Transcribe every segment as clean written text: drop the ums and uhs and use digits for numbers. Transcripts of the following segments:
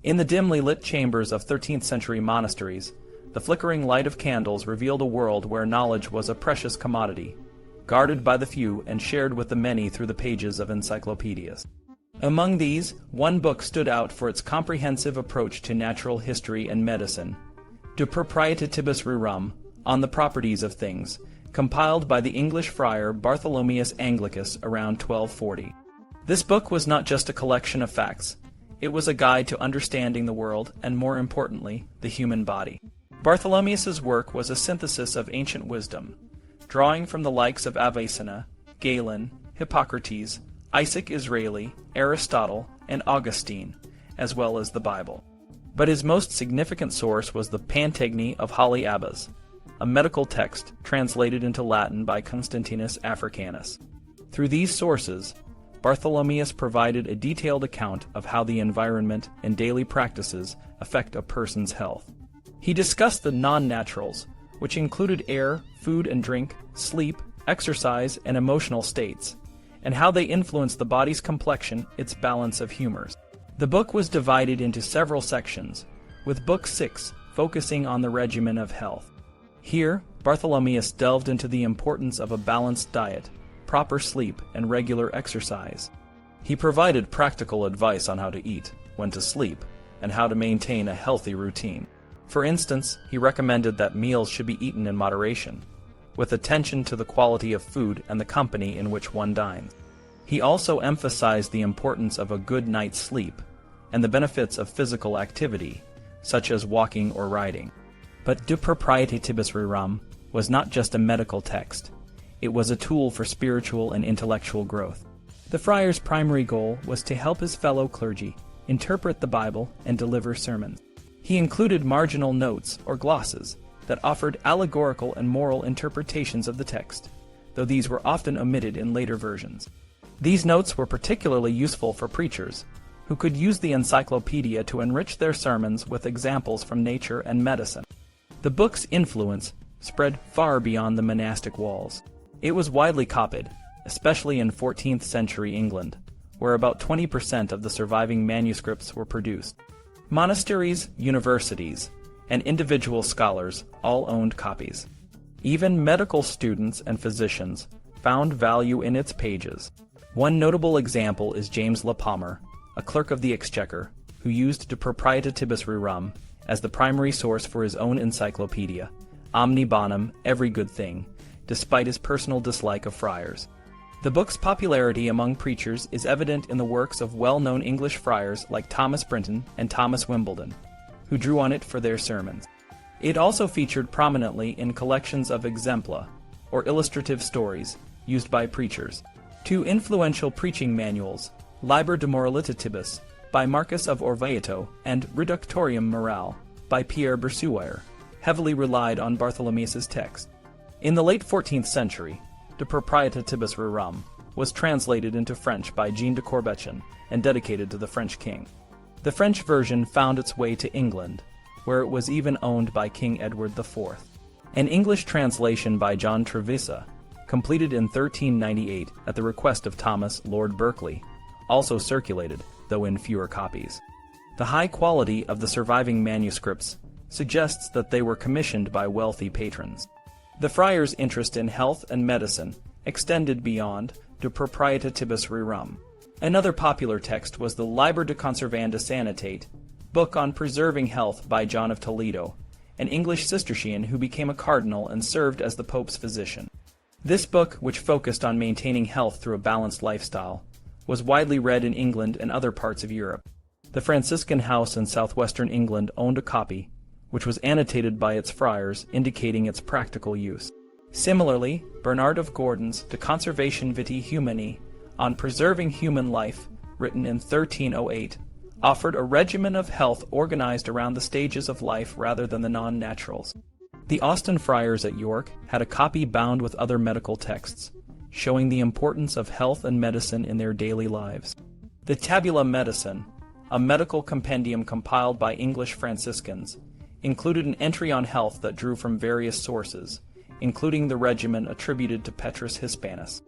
In the dimly lit chambers of 13th-century monasteries, the flickering light of candles revealed a world where knowledge was a precious commodity, guarded by the few and shared with the many through the pages of encyclopedias. Among these, one book stood out for its comprehensive approach to natural history and medicine, De Proprietatibus Rerum, On the Properties of Things, compiled by the English friar Bartholomeus Anglicus around 1240. This book was not just a collection of facts. It was a guide to understanding the world and, more importantly, the human body. Bartholomeus's work was a synthesis of ancient wisdom, drawing from the likes of Avicenna, Galen, Hippocrates, Isaac Israeli, Aristotle, and Augustine, as well as the Bible. But his most significant source was the Pantegny of Haly Abbas, a medical text translated into Latin by Constantinus Africanus. Through these sources, Bartholomeus provided a detailed account of how the environment and daily practices affect a person's health. He discussed the non-naturals, which included air, food and drink, sleep, exercise, and emotional states, and how they influence the body's complexion, its balance of humors. The book was divided into several sections, with Book 6 focusing on the regimen of health. Here, Bartholomeus delved into the importance of a balanced diet, proper sleep, and regular exercise. He provided practical advice on how to eat, when to sleep, and how to maintain a healthy routine. For instance, he recommended that meals should be eaten in moderation, with attention to the quality of food and the company in which one dines. He also emphasized the importance of a good night's sleep and the benefits of physical activity, such as walking or riding. But De Proprietatibus Rerum was not just a medical text. It was a tool for spiritual and intellectual growth. The friar's primary goal was to help his fellow clergy interpret the Bible and deliver sermons. He included marginal notes or glosses that offered allegorical and moral interpretations of the text, though these were often omitted in later versions. These notes were particularly useful for preachers, who could use the encyclopedia to enrich their sermons with examples from nature and medicine. The book's influence spread far beyond the monastic walls. It was widely copied, especially in 14th century England, where about 20% of the surviving manuscripts were produced. Monasteries, universities, and individual scholars all owned copies. Even medical students and physicians found value in its pages. One notable example is James Le Palmer, a clerk of the Exchequer, who used De Proprietatibus Rerum as the primary source for his own encyclopedia, Omni Bonum, Every Good Thing, despite his personal dislike of friars. The book's popularity among preachers is evident in the works of well-known English friars like Thomas Brinton and Thomas Wimbledon, who drew on it for their sermons. It also featured prominently in collections of exempla, or illustrative stories, used by preachers. Two influential preaching manuals, Liber de Moralitatibus, by Marcus of Orvieto, and Reductorium Morale, by Pierre Plowman, heavily relied on Bartholomeus's text. In the late 14th century, De Proprietatibus Rerum was translated into French by Jean de Courbechin and dedicated to the French king. The French version found its way to England, where it was even owned by King Edward IV. An English translation by John Trevisa, completed in 1398 at the request of Thomas Lord Berkeley, also circulated, though in fewer copies. The high quality of the surviving manuscripts suggests that they were commissioned by wealthy patrons. The friars' interest in health and medicine extended beyond De Proprietatibus Rerum. Another popular text was the Liber de Conservanda Sanitate, book on preserving health by John of Toledo, an English Cistercian who became a cardinal and served as the Pope's physician. This book, which focused on maintaining health through a balanced lifestyle, was widely read in England and other parts of Europe. The Franciscan house in southwestern England owned a copy, which was annotated by its friars, indicating its practical use. Similarly, Bernard of Gordon's De Conservation Vitae Humani, on preserving human life, written in 1308, offered a regimen of health organized around the stages of life rather than the non-naturals. The Austin friars at York had a copy bound with other medical texts, showing the importance of health and medicine in their daily lives. The Tabula Medicin, a medical compendium compiled by English Franciscans, included an entry on health that drew from various sources, including the regimen attributed to Petrus Hispanus.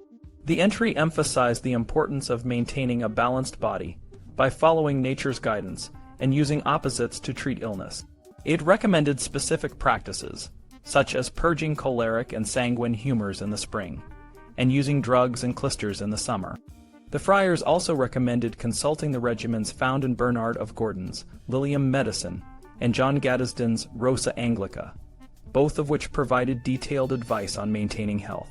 The entry emphasized the importance of maintaining a balanced body by following nature's guidance and using opposites to treat illness. It recommended specific practices, such as purging choleric and sanguine humors in the spring, and using drugs and clysters in the summer. The friars also recommended consulting the regimens found in Bernard of Gordon's Lilium Medicine and John Gaddesden's Rosa Anglica, both of which provided detailed advice on maintaining health.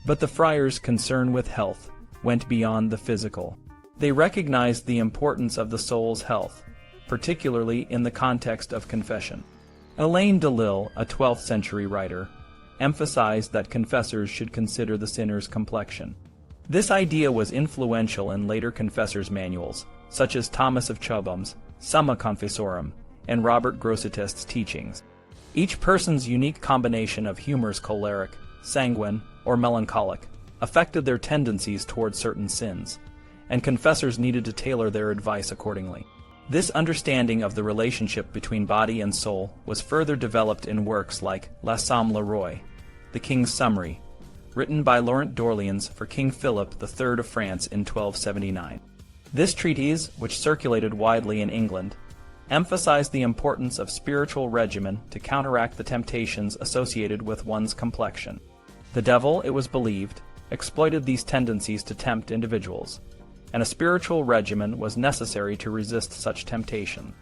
But the friars' concern with health went beyond the physical. They recognized the importance of the soul's health, particularly in the context of confession. Elaine de Lille, a 12th century writer, emphasized that confessors should consider the sinner's complexion. This idea was influential in later confessors' manuals, such as Thomas of Chobham's Summa Confessorum and Robert Grosseteste's teachings. Each person's unique combination of humors, choleric, sanguine, or melancholic, affected their tendencies toward certain sins, and confessors needed to tailor their advice accordingly. This understanding of the relationship between body and soul was further developed in works like La Somme le Roi, The King's Summary, written by Laurent d'Orleans for King Philip III of France in 1279. This treatise, which circulated widely in England, emphasized the importance of spiritual regimen to counteract the temptations associated with one's complexion. The devil, it was believed, exploited these tendencies to tempt individuals, and a spiritual regimen was necessary to resist such temptation.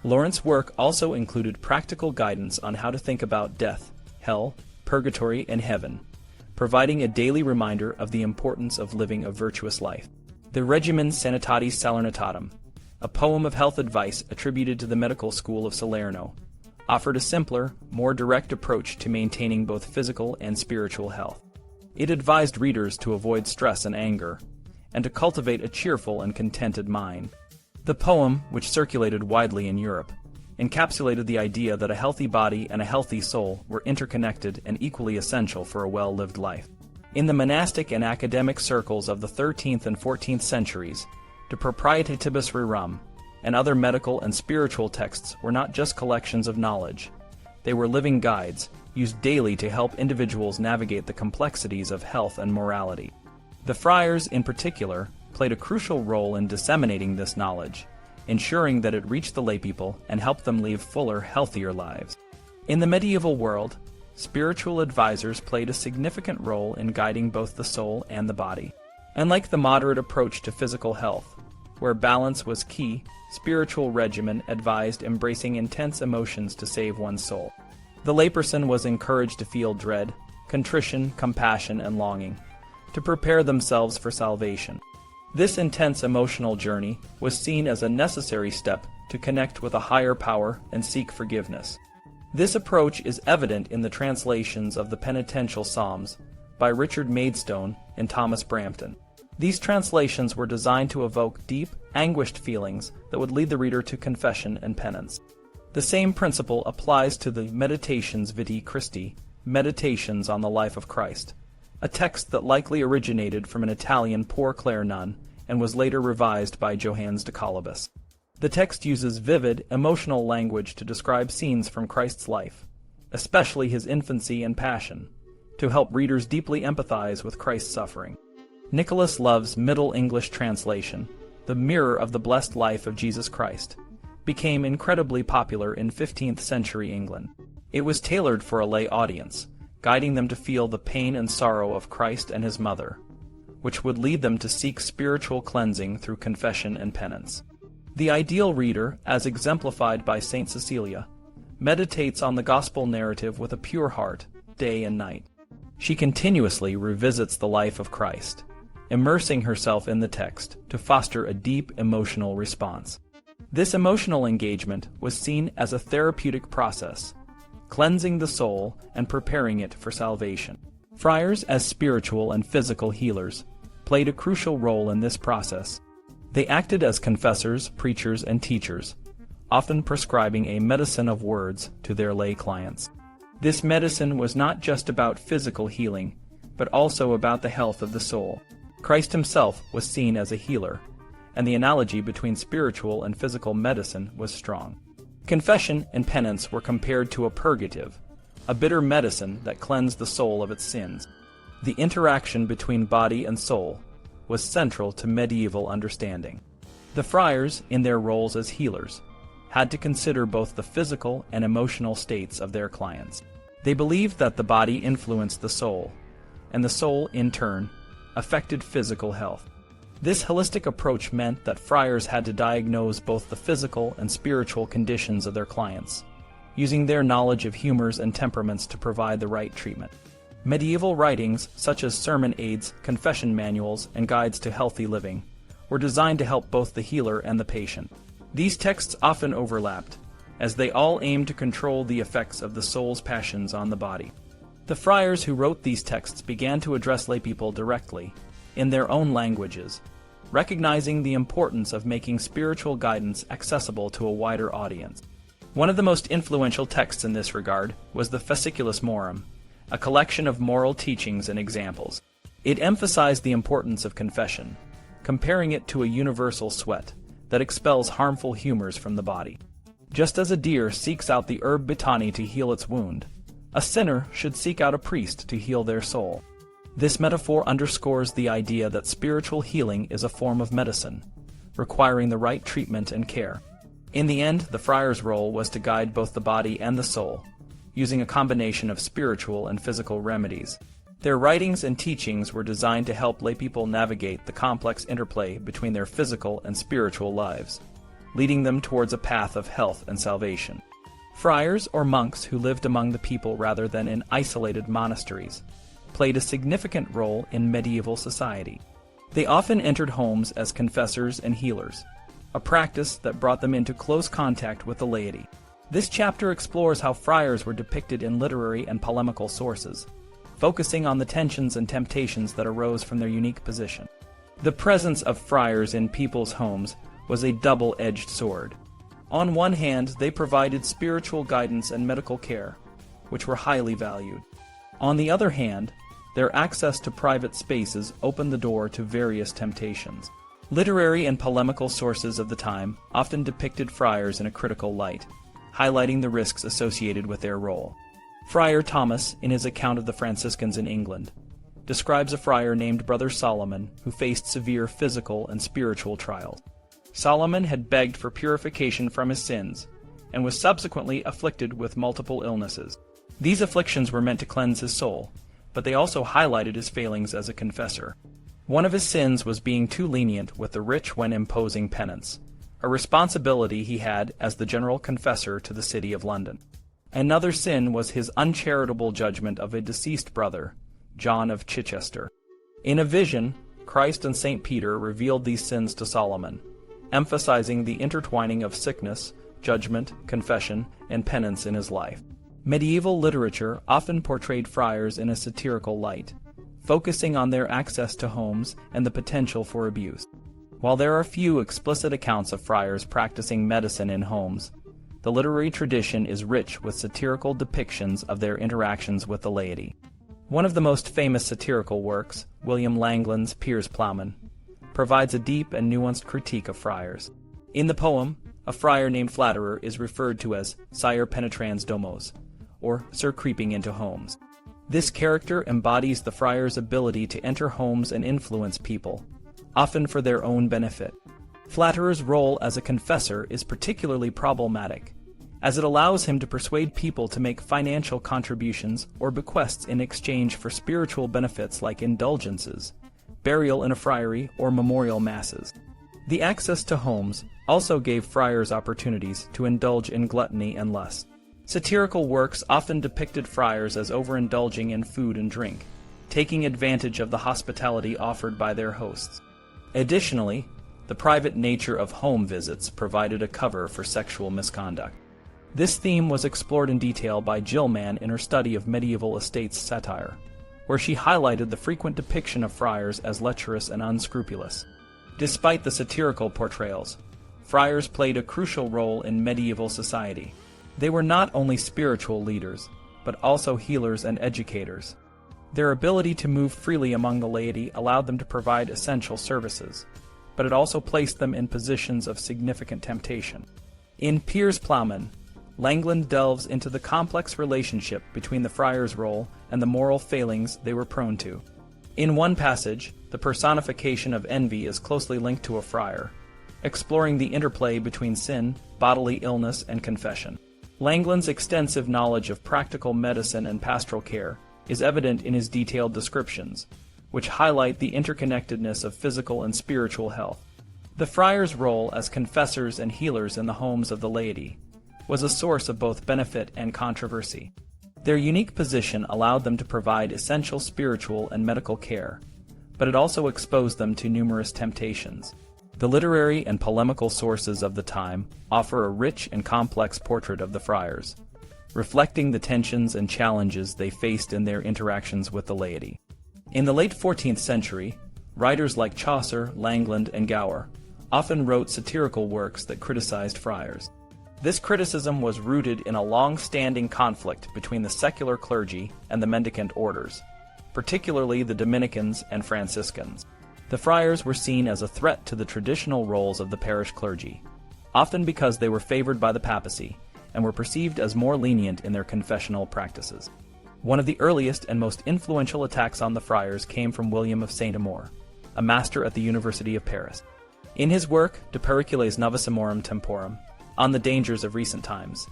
Laurent's work also included practical guidance on how to think about death, hell, purgatory, and heaven, providing a daily reminder of the importance of living a virtuous life. The Regimen Sanitatis Salernitatum, a poem of health advice attributed to the medical school of Salerno, offered a simpler, more direct approach to maintaining both physical and spiritual health. It advised readers to avoid stress and anger, and to cultivate a cheerful and contented mind. The poem, which circulated widely in Europe, encapsulated the idea that a healthy body and a healthy soul were interconnected and equally essential for a well-lived life. In the monastic and academic circles of the 13th and 14th centuries, De Proprietatibus Rerum and other medical and spiritual texts were not just collections of knowledge. They were living guides, used daily to help individuals navigate the complexities of health and morality. The friars, in particular, played a crucial role in disseminating this knowledge, ensuring that it reached the laypeople and helped them live fuller, healthier lives. In the medieval world, spiritual advisors played a significant role in guiding both the soul and the body. Unlike the moderate approach to physical health, where balance was key, spiritual regimen advised embracing intense emotions to save one's soul. The layperson was encouraged to feel dread, contrition, compassion, and longing, to prepare themselves for salvation. This intense emotional journey was seen as a necessary step to connect with a higher power and seek forgiveness. This approach is evident in the translations of the penitential Psalms by Richard Maidstone and Thomas Brampton. These translations were designed to evoke deep, anguished feelings that would lead the reader to confession and penance. The same principle applies to the Meditations Vitae Christi, Meditations on the Life of Christ, a text that likely originated from an Italian Poor Clare nun and was later revised by Johannes de Colibus. The text uses vivid, emotional language to describe scenes from Christ's life, especially his infancy and passion, to help readers deeply empathize with Christ's suffering. Nicholas Love's Middle English translation, The Mirror of the Blessed Life of Jesus Christ, became incredibly popular in 15th century England. It was tailored for a lay audience, guiding them to feel the pain and sorrow of Christ and his mother, which would lead them to seek spiritual cleansing through confession and penance. The ideal reader, as exemplified by Saint Cecilia, meditates on the gospel narrative with a pure heart, day and night. She continuously revisits the life of Christ, immersing herself in the text to foster a deep emotional response. This emotional engagement was seen as a therapeutic process, cleansing the soul and preparing it for salvation. Friars, as spiritual and physical healers, played a crucial role in this process. They acted as confessors, preachers, and teachers, often prescribing a medicine of words to their lay clients. This medicine was not just about physical healing, but also about the health of the soul. Christ himself was seen as a healer, and the analogy between spiritual and physical medicine was strong. Confession and penance were compared to a purgative, a bitter medicine that cleansed the soul of its sins. The interaction between body and soul was central to medieval understanding. The friars, in their roles as healers, had to consider both the physical and emotional states of their clients. They believed that the body influenced the soul, and the soul, in turn, affected physical health. This holistic approach meant that friars had to diagnose both the physical and spiritual conditions of their clients, using their knowledge of humors and temperaments to provide the right treatment. Medieval writings, such as sermon aids, confession manuals, and guides to healthy living, were designed to help both the healer and the patient. These texts often overlapped, as they all aimed to control the effects of the soul's passions on the body. The friars who wrote these texts began to address laypeople directly, in their own languages, recognizing the importance of making spiritual guidance accessible to a wider audience. One of the most influential texts in this regard was the Fasciculus Morum, a collection of moral teachings and examples. It emphasized the importance of confession, comparing it to a universal sweat that expels harmful humors from the body. Just as a deer seeks out the herb betani to heal its wound, a sinner should seek out a priest to heal their soul. This metaphor underscores the idea that spiritual healing is a form of medicine, requiring the right treatment and care. In the end, the friar's role was to guide both the body and the soul, using a combination of spiritual and physical remedies. Their writings and teachings were designed to help laypeople navigate the complex interplay between their physical and spiritual lives, leading them towards a path of health and salvation. Friars, or monks who lived among the people rather than in isolated monasteries, played a significant role in medieval society. They often entered homes as confessors and healers, a practice that brought them into close contact with the laity. This chapter explores how friars were depicted in literary and polemical sources, focusing on the tensions and temptations that arose from their unique position. The presence of friars in people's homes was a double-edged sword. On one hand, they provided spiritual guidance and medical care, which were highly valued. On the other hand, their access to private spaces opened the door to various temptations. Literary and polemical sources of the time often depicted friars in a critical light, highlighting the risks associated with their role. Friar Thomas, in his account of the Franciscans in England, describes a friar named Brother Solomon who faced severe physical and spiritual trials. Solomon had begged for purification from his sins, and was subsequently afflicted with multiple illnesses. These afflictions were meant to cleanse his soul, but they also highlighted his failings as a confessor. One of his sins was being too lenient with the rich when imposing penance, a responsibility he had as the general confessor to the city of London. Another sin was his uncharitable judgment of a deceased brother, John of Chichester. In a vision, Christ and St. Peter revealed these sins to Solomon, emphasizing the intertwining of sickness, judgment, confession, and penance in his life. Medieval literature often portrayed friars in a satirical light, focusing on their access to homes and the potential for abuse. While there are few explicit accounts of friars practicing medicine in homes, the literary tradition is rich with satirical depictions of their interactions with the laity. One of the most famous satirical works, William Langland's Piers Plowman, provides a deep and nuanced critique of friars. In the poem, a friar named Flatterer is referred to as Sire Penetrans Domos, or Sir Creeping into Homes. This character embodies the friar's ability to enter homes and influence people, often for their own benefit. Flatterer's role as a confessor is particularly problematic, as it allows him to persuade people to make financial contributions or bequests in exchange for spiritual benefits like indulgences, burial in a friary, or memorial masses. The access to homes also gave friars opportunities to indulge in gluttony and lust. Satirical works often depicted friars as overindulging in food and drink, taking advantage of the hospitality offered by their hosts. Additionally, the private nature of home visits provided a cover for sexual misconduct. This theme was explored in detail by Jill Mann in her study of medieval estates satire, where she highlighted the frequent depiction of friars as lecherous and unscrupulous. Despite the satirical portrayals, friars played a crucial role in medieval society. They were not only spiritual leaders, but also healers and educators. Their ability to move freely among the laity allowed them to provide essential services, but it also placed them in positions of significant temptation. In Piers Plowman, Langland delves into the complex relationship between the friar's role and the moral failings they were prone to. In one passage, the personification of envy is closely linked to a friar, exploring the interplay between sin, bodily illness, and confession. Langland's extensive knowledge of practical medicine and pastoral care is evident in his detailed descriptions, which highlight the interconnectedness of physical and spiritual health. The friars' role as confessors and healers in the homes of the laity was a source of both benefit and controversy. Their unique position allowed them to provide essential spiritual and medical care, but it also exposed them to numerous temptations. The literary and polemical sources of the time offer a rich and complex portrait of the friars, reflecting the tensions and challenges they faced in their interactions with the laity. In the late 14th century, writers like Chaucer, Langland, and Gower often wrote satirical works that criticized friars. This criticism was rooted in a long-standing conflict between the secular clergy and the mendicant orders, particularly the Dominicans and Franciscans. The friars were seen as a threat to the traditional roles of the parish clergy, often because they were favored by the papacy and were perceived as more lenient in their confessional practices. One of the earliest and most influential attacks on the friars came from William of Saint-Amour, a master at the University of Paris. In his work, De Pericules Novissimorum Temporum, on the dangers of recent times,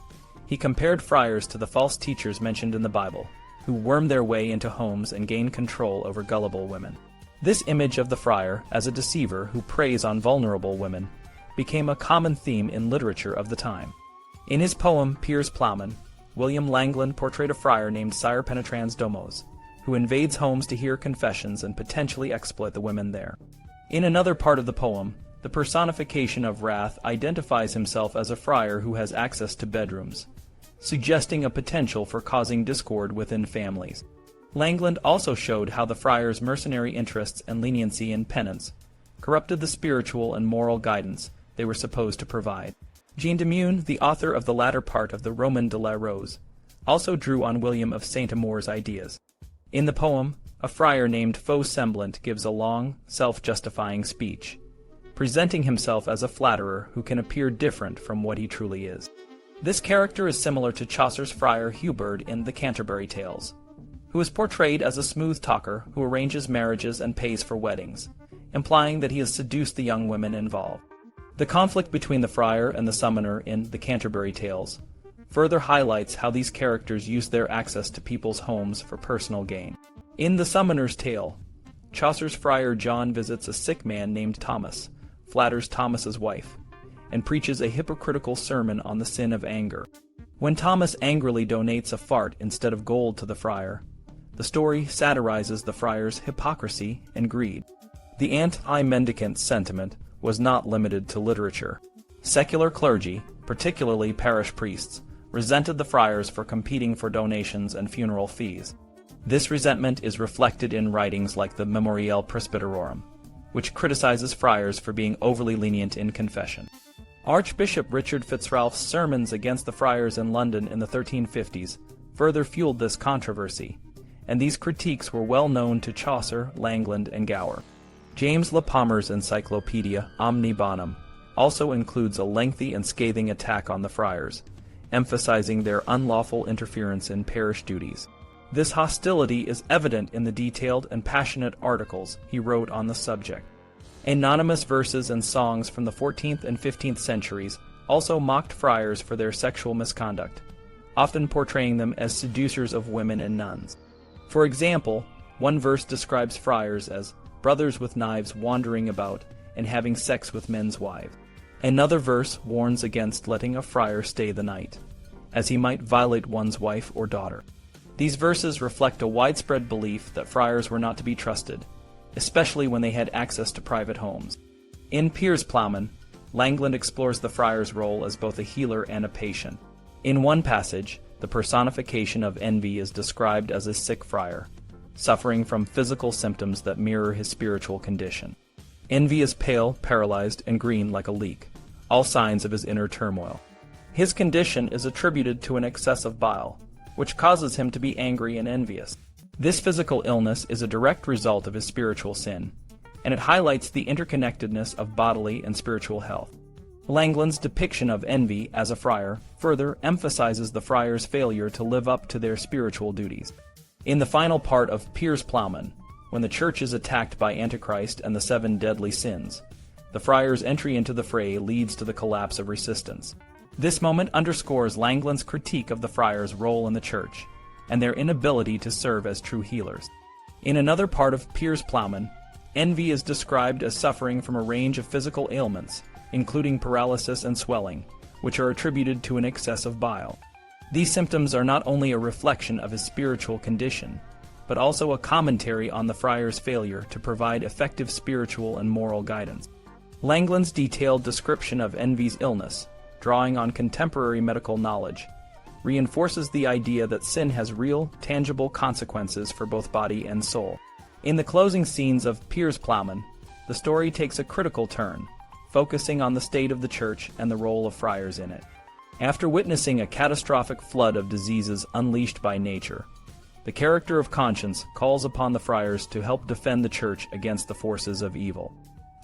he compared friars to the false teachers mentioned in the Bible, who worm their way into homes and gain control over gullible women. This image of the friar as a deceiver who preys on vulnerable women became a common theme in literature of the time. In his poem Piers Plowman, William Langland portrayed a friar named Sire Penetrans Domos, who invades homes to hear confessions and potentially exploit the women there. In another part of the poem, the personification of wrath identifies himself as a friar who has access to bedrooms, suggesting a potential for causing discord within families. Langland also showed how the friars' mercenary interests and leniency in penance corrupted the spiritual and moral guidance they were supposed to provide. Jean de Meun, the author of the latter part of the Roman de la Rose, also drew on William of Saint-Amour's ideas. In the poem, a friar named Faux Semblant gives a long, self-justifying speech, presenting himself as a flatterer who can appear different from what he truly is. This character is similar to Chaucer's friar Hubert in the Canterbury Tales, who is portrayed as a smooth talker who arranges marriages and pays for weddings, implying that he has seduced the young women involved. The conflict between the friar and the summoner in the Canterbury Tales further highlights how these characters use their access to people's homes for personal gain. In the Summoner's Tale, Chaucer's friar John visits a sick man named Thomas, flatters Thomas's wife, and preaches a hypocritical sermon on the sin of anger. When Thomas angrily donates a fart instead of gold to the friar, the story satirizes the friar's hypocrisy and greed. The anti-mendicant sentiment was not limited to literature. Secular clergy, particularly parish priests, resented the friars for competing for donations and funeral fees. This resentment is reflected in writings like the Memoriale Presbyterorum, which criticizes friars for being overly lenient in confession. Archbishop Richard Fitzralph's sermons against the friars in London in the 1350s further fueled this controversy, and these critiques were well known to Chaucer, Langland, and Gower. James Le Palmer's encyclopedia Omni Bonum also includes a lengthy and scathing attack on the friars, emphasizing their unlawful interference in parish duties. This hostility is evident in the detailed and passionate articles he wrote on the subject. Anonymous verses and songs from the 14th and 15th centuries also mocked friars for their sexual misconduct, often portraying them as seducers of women and nuns. For example, one verse describes friars as brothers with knives wandering about and having sex with men's wives. Another verse warns against letting a friar stay the night, as he might violate one's wife or daughter. These verses reflect a widespread belief that friars were not to be trusted, especially when they had access to private homes. In Piers Plowman, Langland explores the friar's role as both a healer and a patient. In one passage, the personification of envy is described as a sick friar, suffering from physical symptoms that mirror his spiritual condition. Envy is pale, paralyzed, and green like a leek, all signs of his inner turmoil. His condition is attributed to an excess of bile, which causes him to be angry and envious. This physical illness is a direct result of his spiritual sin, and it highlights the interconnectedness of bodily and spiritual health. Langland's depiction of envy as a friar further emphasizes the friar's failure to live up to their spiritual duties. In the final part of Piers Plowman, when the church is attacked by Antichrist and the 7 deadly sins, The friars' entry into the fray leads to the collapse of resistance. This moment underscores Langland's critique of the friars' role in the church, and their inability to serve as true healers. In another part of Piers Plowman, envy is described as suffering from a range of physical ailments, including paralysis and swelling, which are attributed to an excess of bile. These symptoms are not only a reflection of his spiritual condition, but also a commentary on the friars' failure to provide effective spiritual and moral guidance. Langland's detailed description of envy's illness, drawing on contemporary medical knowledge, reinforces the idea that sin has real, tangible consequences for both body and soul. In the closing scenes of Piers Plowman, the story takes a critical turn, focusing on the state of the church and the role of friars in it. After witnessing a catastrophic flood of diseases unleashed by nature, the character of conscience calls upon the friars to help defend the church against the forces of evil.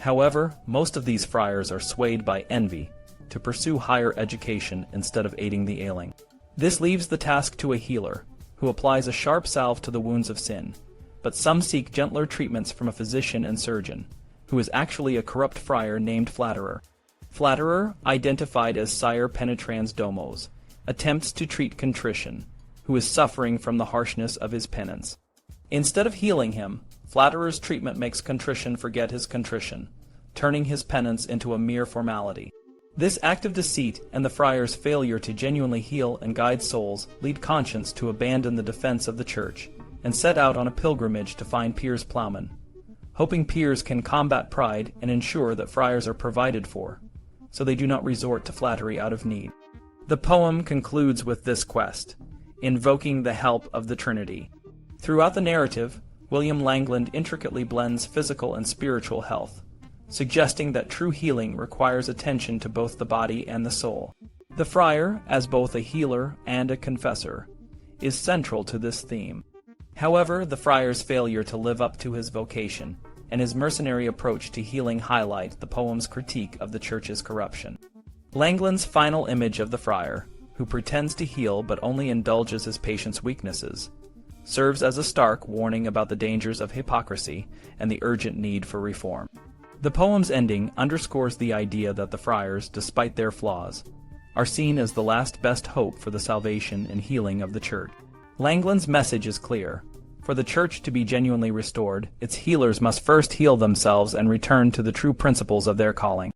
However, most of these friars are swayed by envy to pursue higher education instead of aiding the ailing. This leaves the task to a healer, who applies a sharp salve to the wounds of sin, but some seek gentler treatments from a physician and surgeon, who is actually a corrupt friar named Flatterer. Flatterer, identified as Sire Penetrans Domos, attempts to treat contrition, who is suffering from the harshness of his penance. Instead of healing him, Flatterer's treatment makes contrition forget his contrition, turning his penance into a mere formality. This act of deceit and the friar's failure to genuinely heal and guide souls lead conscience to abandon the defense of the church and set out on a pilgrimage to find Piers Plowman, hoping Piers can combat pride and ensure that friars are provided for, so they do not resort to flattery out of need. The poem concludes with this quest, invoking the help of the Trinity. Throughout the narrative, William Langland intricately blends physical and spiritual health, suggesting that true healing requires attention to both the body and the soul. The friar, as both a healer and a confessor, is central to this theme. However, the friar's failure to live up to his vocation and his mercenary approach to healing highlight the poem's critique of the church's corruption. Langland's final image of the friar, who pretends to heal but only indulges his patient's weaknesses, serves as a stark warning about the dangers of hypocrisy and the urgent need for reform. The poem's ending underscores the idea that the friars, despite their flaws, are seen as the last best hope for the salvation and healing of the church. Langland's message is clear. For the church to be genuinely restored, its healers must first heal themselves and return to the true principles of their calling.